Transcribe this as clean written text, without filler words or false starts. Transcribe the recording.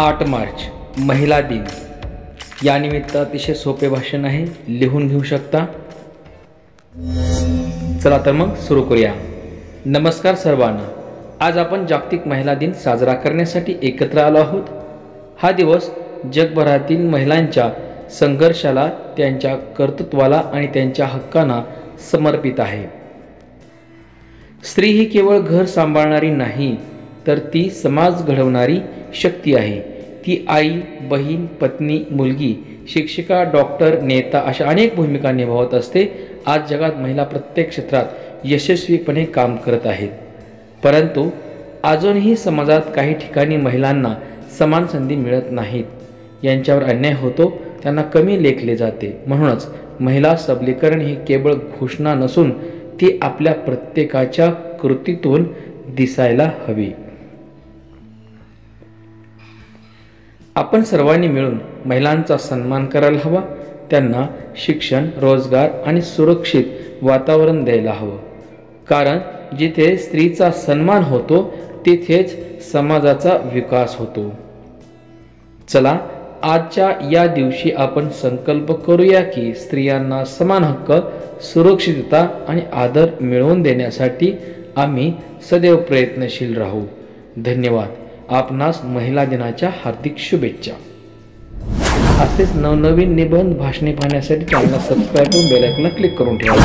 8 मार्च महिला दिन। यानिमित्त अतिशय सोपे भाषण आहे, लिहून घेऊ शकता। चला तर मग सुरू करूया। नमस्कार सर्वांना। आज आपण जागतिक महिला दिन साजरा करण्यासाठी एकत्र आलो आहोत। हा दिवस जगभरातील महिलांच्या संघर्षाला, त्यांच्या कर्तृत्वाला आणि त्यांच्या हक्कांना समर्पित आहे। स्त्री ही केवळ घर सांभाळणारी नाही, तर ती समाज घडवणारी शक्ती आहे। ती आई, बहीण, पत्नी, मुलगी, शिक्षिका, डॉक्टर, नेता अशा अनेक भूमिका निभावत असते। आज जगात महिला प्रत्येक क्षेत्रात यशस्वीपणे काम करत आहेत, परंतु अजूनही समाजात काही ठिकाणी महिलांना समान संधी मिळत नाहीत। यांच्यावर अन्याय होतो, त्यांना कमी लेखले जाते। म्हणूनच महिला सबलीकरण ही केवळ घोषणा नसून ती आपल्या प्रत्येकाच्या कृतीतून दिसायला हवी। आपण सर्वांनी मिळून महिलांचा सन्मान करायला हवा। त्यांना शिक्षण, रोजगार आणि सुरक्षित वातावरण द्यायला हवं, कारण जिथे स्त्रीचा सन्मान होतो तिथेच समाजाचा विकास होतो। चला, आजच्या या दिवशी आपण संकल्प करूया की स्त्रियांना समान हक्क, सुरक्षितता आणि आदर मिळवून देण्यासाठी आम्ही सदैव प्रयत्नशील राहू। धन्यवाद। आपणास महिला दिनाच्या हार्दिक शुभेच्छा। असेच नवनवीन निबंध, भाषणे पाहण्यासाठी चॅनलला सबस्क्राईब करून बेल आयकॉनला क्लिक करून ठेवा।